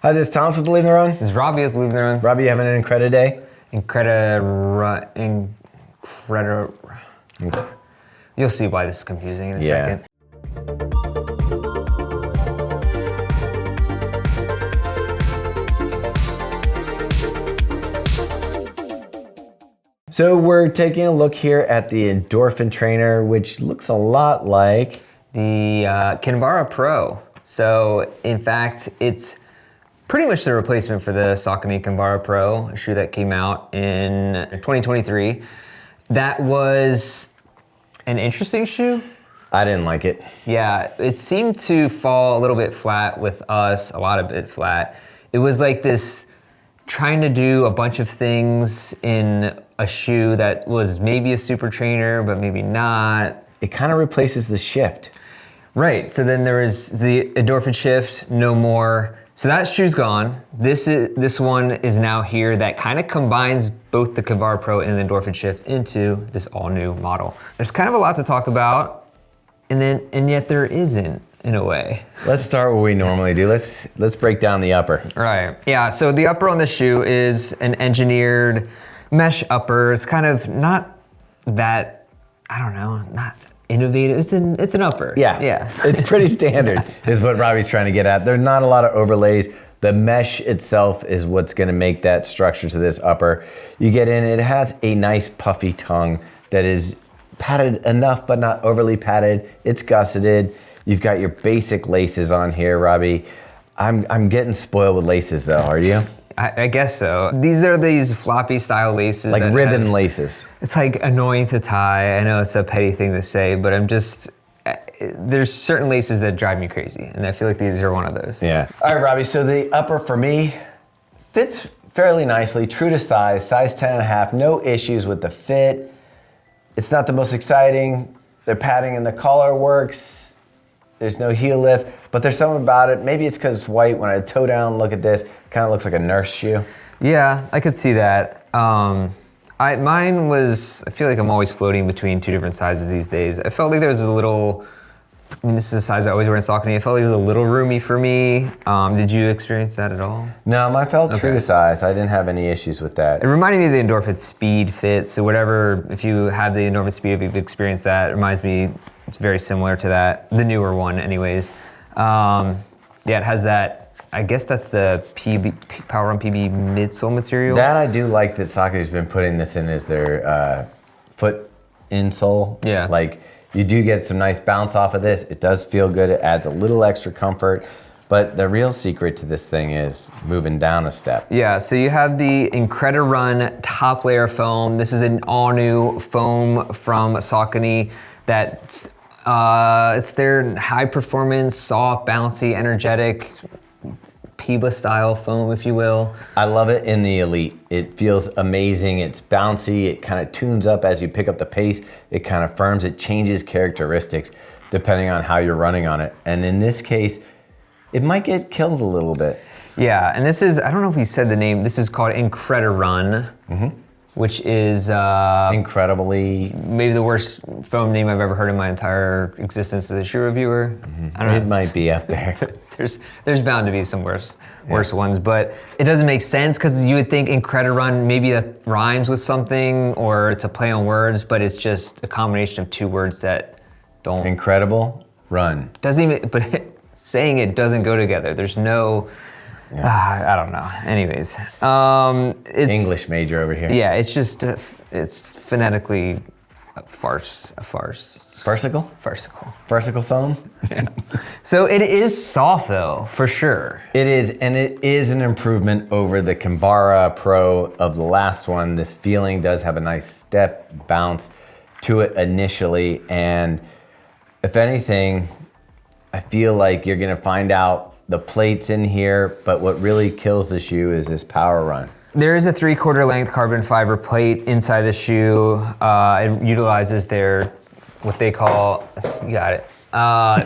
Hi, this is Thomas with Believe in the Run. This is Robbe with Believe in the Run. Robbe, you having an Incredi day? IncrediRun. You'll see why this is confusing in a second. So we're taking a look here at the Endorphin Trainer, which looks a lot like the Kinvara Pro. So in fact, it's pretty much the replacement for the Saucony Kinvara Pro, a shoe that came out in 2023. That was an interesting shoe. I didn't like it. Yeah, it seemed to fall a little bit flat with us, a lot of it flat. It was like this trying to do a bunch of things in a shoe that was maybe a super trainer, but maybe not. It kind of replaces the shift. Right, so then there is the Endorphin Shift, no more. So that shoe's gone. This one is now here that kind of combines both the Kinvara Pro and the Endorphin Shift into this all new model. There's kind of a lot to talk about, and yet there isn't in a way. Let's start what we normally do. Let's break down the upper. Right, yeah, so the upper on the shoe is an engineered mesh upper. It's kind of not that, I don't know, not innovative. It's an upper. Yeah. It's pretty standard is what Robbie's trying to get at. There's not a lot of overlays. The mesh itself is what's gonna make that structure to this upper. You get in, it has a nice puffy tongue that is padded enough, but not overly padded. It's gusseted. You've got your basic laces on here, Robbie. I'm getting spoiled with laces though, are you? I guess so. These are these floppy style laces. Like ribbon laces. It's like annoying to tie. I know it's a petty thing to say, but there's certain laces that drive me crazy, and I feel like these are one of those. Yeah. All right, Robbie, so the upper for me fits fairly nicely, true to size 10.5, no issues with the fit. It's not the most exciting. The padding in the collar works. There's no heel lift, but there's something about it. Maybe it's because it's white. When I toe down, look at this, kind of looks like a nurse shoe. Yeah, I could see that. Mine was, I feel like I'm always floating between two different sizes these days. I felt like there was a little, this is a size I always wear in Saucony. I felt like it was a little roomy for me. Did you experience that at all? No, mine felt true to size. I didn't have any issues with that. It reminded me of the Endorphin Speed fit. So whatever, if you have the Endorphin Speed, if you've experienced that, it reminds me, it's very similar to that, the newer one anyways. Yeah, it has that, I guess that's the Power Run PB midsole material. That I do like that Saucony's been putting this in as their foot insole. Yeah. Like you do get some nice bounce off of this. It does feel good. It adds a little extra comfort. But the real secret to this thing is moving down a step. Yeah, so you have the IncrediRun top layer foam. This is an all new foam from Saucony that's it's their high performance, soft, bouncy, energetic, PIBA style foam, if you will. I love it in the Elite. It feels amazing. It's bouncy. It kind of tunes up as you pick up the pace. It kind of firms. It changes characteristics depending on how you're running on it. And in this case, it might get killed a little bit. Yeah, and this is, I don't know if we said the name, this is called IncrediRun, which is incredibly, maybe the worst foam name I've ever heard in my entire existence as a shoe reviewer. I don't know. It might be up there. There's bound to be some worse ones, but it doesn't make sense because you would think IncrediRun, maybe that rhymes with something or it's a play on words, but it's just a combination of two words that don't. Incredible run. Doesn't even, but saying it doesn't go together. There's no, I don't know. Anyways, it's English major over here. Yeah, it's just, it's phonetically a farce. Farcical? Farcical. Farcical foam? Yeah. So it is soft though, for sure. It is, and it is an improvement over the Kinvara Pro of the last one. This feeling does have a nice step bounce to it initially, and if anything, I feel like you're gonna find out the plates in here, but what really kills the shoe is this power run. There is a 3/4 length carbon fiber plate inside the shoe. It utilizes their, what they call, you got it,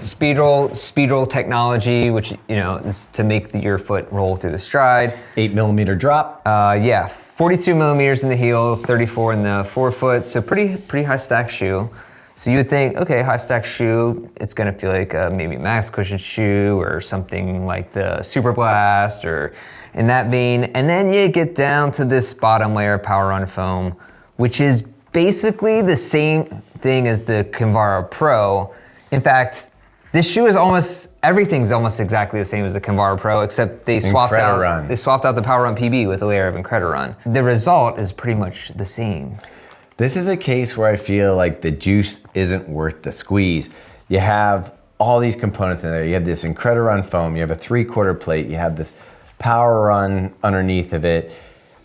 speed roll technology, which is to make your foot roll through the stride. 8mm drop. Yeah, 42 millimeters in the heel, 34 in the forefoot, so pretty high stack shoe. So you would think, okay, high stack shoe, it's gonna feel like maybe max cushion shoe or something like the Super Blast or in that vein. And then you get down to this bottom layer of Power Run foam, which is basically the same thing as the Kinvara Pro. In fact, this shoe is everything's almost exactly the same as the Kinvara Pro, except they swapped out the Power Run PB with a layer of IncrediRun. The result is pretty much the same. This is a case where I feel like the juice isn't worth the squeeze. You have all these components in there. You have this IncrediRun foam, you have a 3/4 plate, you have this Power Run underneath of it.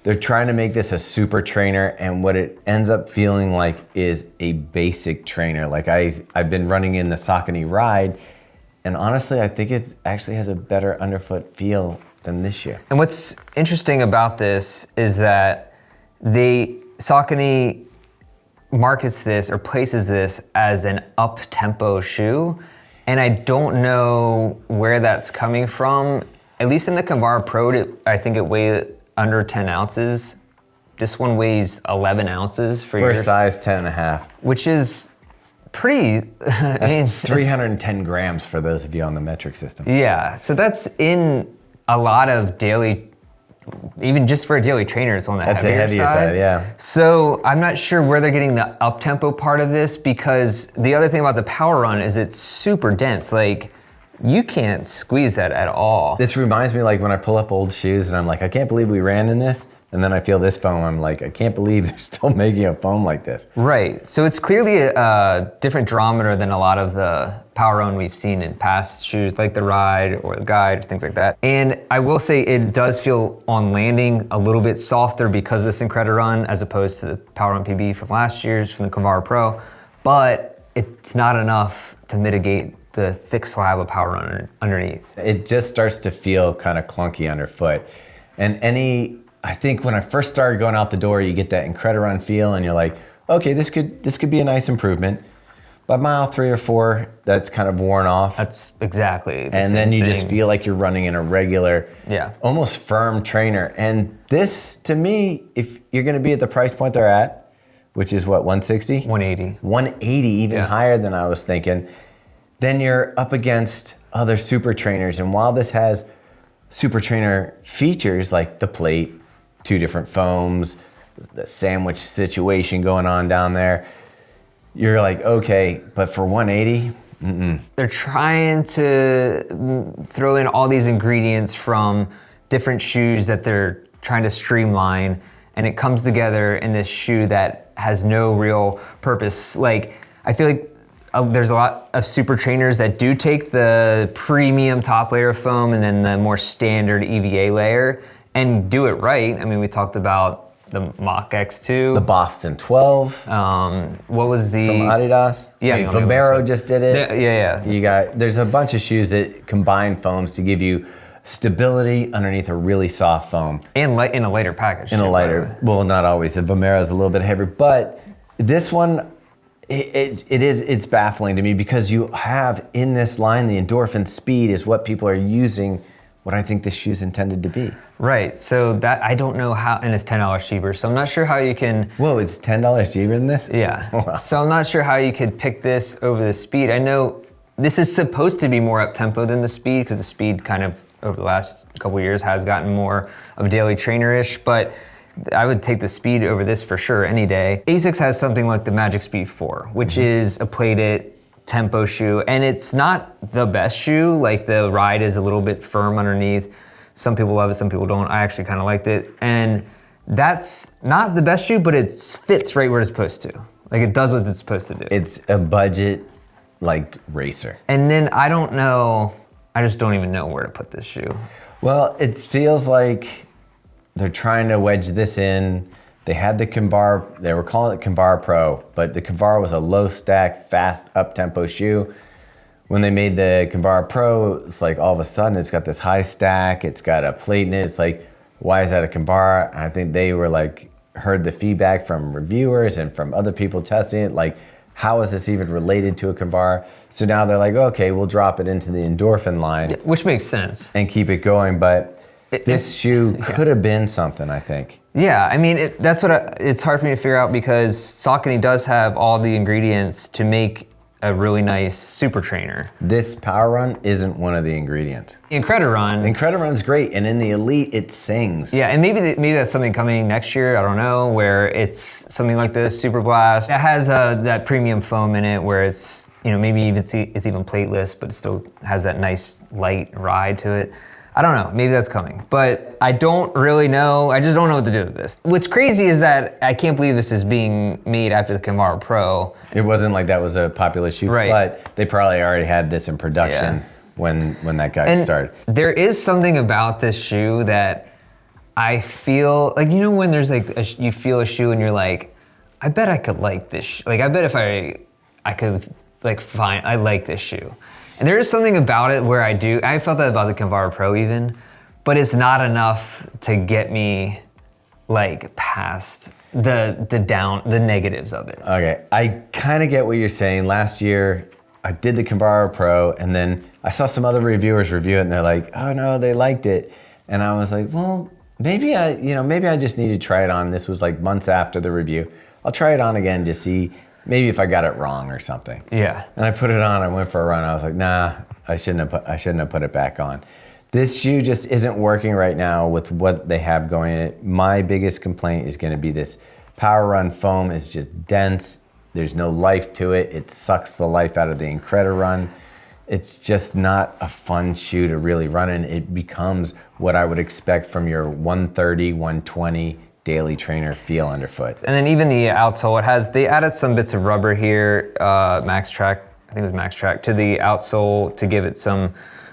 They're trying to make this a super trainer, and what it ends up feeling like is a basic trainer. Like I've been running in the Saucony Ride, and honestly, I think it actually has a better underfoot feel than this shoe. And what's interesting about this is that Saucony markets this or places this as an up-tempo shoe, and I don't know where that's coming from. At least in the Kinvara Pro, I think it weighed under 10 ounces. This one weighs 11 ounces for a size 10.5. Which is pretty, I mean, 310 grams for those of you on the metric system. Yeah, so that's in a lot of daily, even just for a daily trainer, it's on the heavier side. Yeah. So I'm not sure where they're getting the up-tempo part of this, because the other thing about the Power Run is it's super dense. Like, you can't squeeze that at all. This reminds me like when I pull up old shoes and I'm like, I can't believe we ran in this. And then I feel this foam, I'm like, I can't believe they're still making a foam like this. Right, so it's clearly a different durometer than a lot of the Power Run we've seen in past shoes, like the Ride or the Guide, things like that. And I will say it does feel on landing a little bit softer because of this IncrediRun as opposed to the Power Run PB from last year's, from the Kinvara Pro, but it's not enough to mitigate the thick slab of Power Run underneath. It just starts to feel kind of clunky underfoot. And I think when I first started going out the door, you get that IncrediRun feel and you're like, okay, this could be a nice improvement. By mile 3 or 4, that's kind of worn off. That's exactly the same And then you thing. just feel like you're running in a regular, almost firm trainer. And this, to me, if you're gonna be at the price point they're at, which is what, 160? 180. 180, even higher than I was thinking. Then you're up against other super trainers. And while this has super trainer features like the plate, 2 different foams, the sandwich situation going on down there, you're like, okay, but for 180, They're trying to throw in all these ingredients from different shoes that they're trying to streamline, and it comes together in this shoe that has no real purpose. Like, I feel like there's a lot of super trainers that do take the premium top layer of foam and then the more standard EVA layer and do it right. I mean, we talked about the Mach X2. the Boston 12 What was the... from Adidas. Yeah, Like, Vomero just did it. Yeah. There's a bunch of shoes that combine foams to give you stability underneath a really soft foam. And in a lighter package. In a lighter, well, not always. The Vomero is a little bit heavier, but this one, it's baffling to me because you have in this line, the Endorphin Speed is what people are using, what I think this shoe's intended to be. Right, so that, I don't know how, and it's $10 cheaper, so I'm not sure how you can... Whoa, it's $10 cheaper than this? Yeah, Wow. So I'm not sure how you could pick this over the Speed. I know this is supposed to be more up-tempo than the Speed, because the Speed kind of, over the last couple of years, has gotten more of a daily trainer-ish, but I would take the Speed over this for sure any day. ASICS has something like the Magic Speed 4, which is a plated tempo shoe, and it's not the best shoe. Like, the Ride is a little bit firm underneath. Some people love it, some people don't. I actually kind of liked it. And that's not the best shoe, but it fits right where it's supposed to. Like, it does what it's supposed to do. It's a budget, like, racer. And then I don't know, I just don't even know where to put this shoe. Well, it feels like they're trying to wedge this in. They had the Kinvara, they were calling it Kinvara Pro, but the Kinvara was a low stack, fast, up-tempo shoe. When they made the Kinvara Pro, it's like all of a sudden it's got this high stack, it's got a plate in it. It's like, why is that a Kinvara? And I think they were like, heard the feedback from reviewers and from other people testing it, like, how is this even related to a Kinvara? So now they're like, okay, we'll drop it into the Endorphin line. Which makes sense. And keep it going, but This shoe could have been something, I think. Yeah, I mean, it's hard for me to figure out because Saucony does have all the ingredients to make a really nice super trainer. This Power Run isn't one of the ingredients. IncrediRun. IncrediRun's great, and in the Elite, it sings. Yeah, and maybe that's something coming next year, I don't know, where it's something like this, Super Blast. It has that premium foam in it where it's, maybe it's even plateless, but it still has that nice light ride to it. I don't know, maybe that's coming, but I don't really know. I just don't know what to do with this. What's crazy is that I can't believe this is being made after the Kinvara Pro. It wasn't like that was a popular shoe, right. But they probably already had this in production when that guy started. There is something about this shoe that I feel, like, when there's like, you feel a shoe and you're like, I bet I could like this, I bet if I could I like this shoe. And there is something about it where I felt that about the Kinvara Pro even, but it's not enough to get me past the negatives of it. Okay, I kind of get what you're saying. Last year, I did the Kinvara Pro, and then I saw some other reviewers review it, and they're like, oh no, they liked it. And I was like, well, maybe I just need to try it on. This was like months after the review. I'll try it on again to see maybe if I got it wrong or something. Yeah. And I put it on, I went for a run. I was like, nah, I shouldn't have put it back on. This shoe just isn't working right now with what they have going in it. My biggest complaint is gonna be this Power Run foam is just dense. There's no life to it. It sucks the life out of the IncrediRun. It's just not a fun shoe to really run in. It becomes what I would expect from your 130, 120 daily trainer feel underfoot. And then even the outsole, they added some bits of rubber here, Max Track, I think it was Max Track, to the outsole to give it a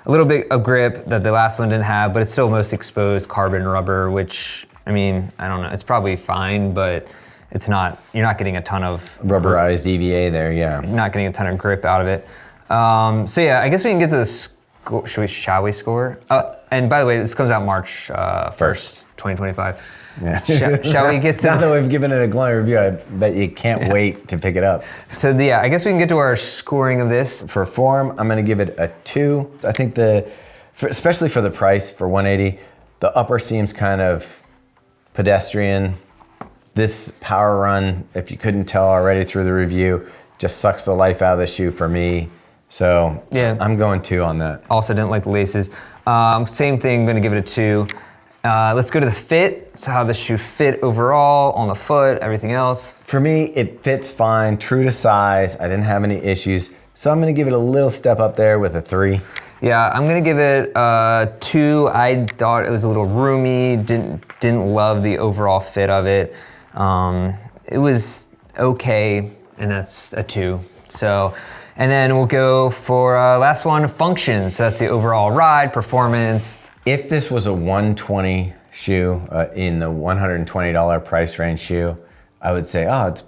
little bit of grip that the last one didn't have, but it's still most exposed carbon rubber, which, I don't know, it's probably fine, but it's not, you're not getting a ton of rubberized EVA there, yeah. Not getting a ton of grip out of it. So yeah, I guess we can get to the score, shall we score? And by the way, this comes out March 1st, 2025. Yeah. Shall we get to... Now that we've given it a glowing review, I bet you can't wait to pick it up. So yeah, I guess we can get to our scoring of this. For form, I'm gonna give it a 2. I think especially for the price, for 180, the upper seems kind of pedestrian. This Power Run, if you couldn't tell already through the review, just sucks the life out of the shoe for me. So yeah, I'm going 2 on that. Also didn't like the laces. Same thing, gonna give it a 2. Let's go to the fit. So how the shoe fit overall on the foot, everything else. For me, it fits fine, true to size. I didn't have any issues. So I'm gonna give it a little step up there with a 3. Yeah, I'm gonna give it a 2. I thought it was a little roomy, didn't love the overall fit of it. It was okay, and that's a 2. So, and then we'll go for last one, function. So that's the overall ride, performance. If this was a 120 shoe, in the $120 price range shoe, I would say, oh, it's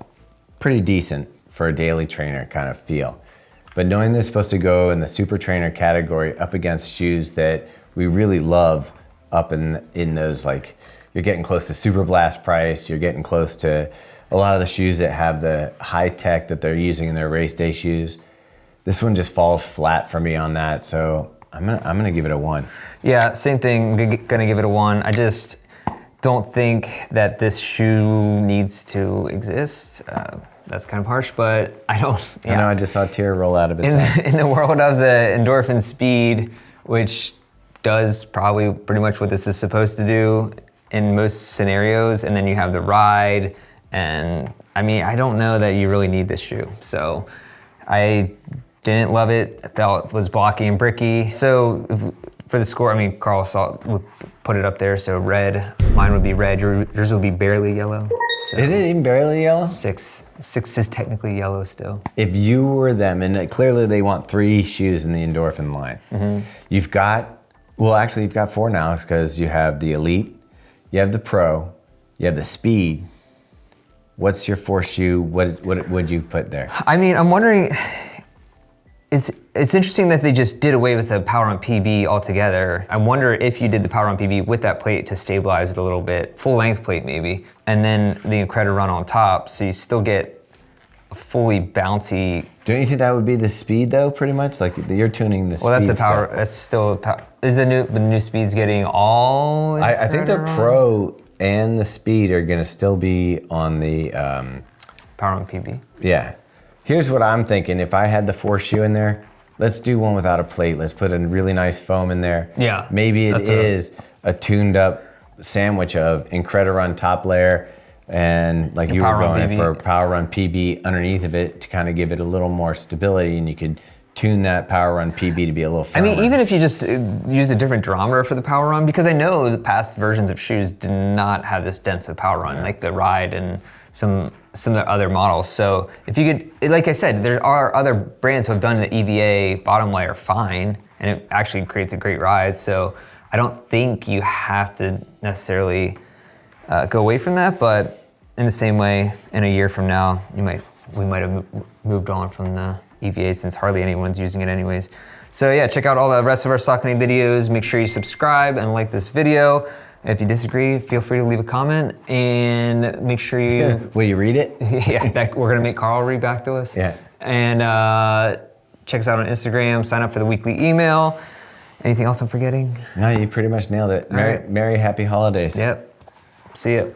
pretty decent for a daily trainer kind of feel. But knowing this is supposed to go in the super trainer category up against shoes that we really love up in those, like, you're getting close to Super Blast price, you're getting close to a lot of the shoes that have the high tech that they're using in their race day shoes. This one just falls flat for me on that, so I'm gonna give it a 1. Yeah, same thing, gonna give it a 1. I just don't think that this shoe needs to exist. That's kind of harsh, but I don't. Yeah. I know, I just saw a tear roll out of its eye. In the world of the Endorphin Speed, which does probably pretty much what this is supposed to do in most scenarios, and then you have the ride, and I don't know that you really need this shoe. So I didn't love it. I thought it was blocky and bricky. So for the score, Carl would put it up there, so red. Mine would be red, yours would be barely yellow. So is it even barely yellow? 6 is technically yellow still. If you were them, and clearly they want 3 shoes in the Endorphin line. Mm-hmm. You've got 4 now, because you have the Elite, you have the Pro, you have the Speed. What's your 4th shoe? What would you put there? I'm wondering, it's interesting that they just did away with the Power Run PB altogether. I wonder if you did the Power Run PB with that plate to stabilize it a little bit, full length plate maybe, and then the IncrediRun on top, so you still get a fully bouncy Don't you think that would be the speed though, pretty much? Like you're tuning the speed. Well, that's the power. stuff. That's still power. Is the new speeds getting all? I think the Pro and the Speed are gonna still be on the Power on PB. Yeah. Here's what I'm thinking. If I had the 4 shoe in there, let's do one without a plate. Let's put a really nice foam in there. Yeah. Maybe it is a tuned up sandwich of IncrediRun top layer and like you were going for Power Run PB underneath of it to kind of give it a little more stability, and you could tune that Power Run PB to be a little firmer. I mean, even if you just use a different durometer for the Power Run, because I know the past versions of shoes did not have this dense of Power Run, like the Ride and some of the other models. So if you could, like I said, there are other brands who have done the EVA bottom layer fine, and it actually creates a great ride. So I don't think you have to necessarily go away from that, but in the same way, in a year from now, we might have moved on from the EVA since hardly anyone's using it anyways. So yeah, check out all the rest of our Saucony videos. Make sure you subscribe and like this video. If you disagree, feel free to leave a comment, and make sure you... Will you read it? Yeah, we're gonna make Carl read back to us. Yeah. And check us out on Instagram, sign up for the weekly email. Anything else I'm forgetting? No, you pretty much nailed it. Merry happy holidays. Yep. See ya.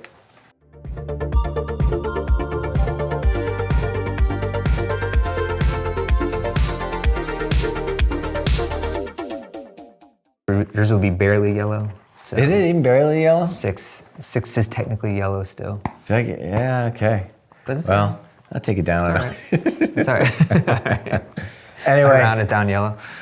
Yours will be barely yellow. So Is it even barely yellow? 6 is technically yellow still. Yeah, okay. But it's Well, I'll take it down. It's all right. Anyway. I round it down yellow.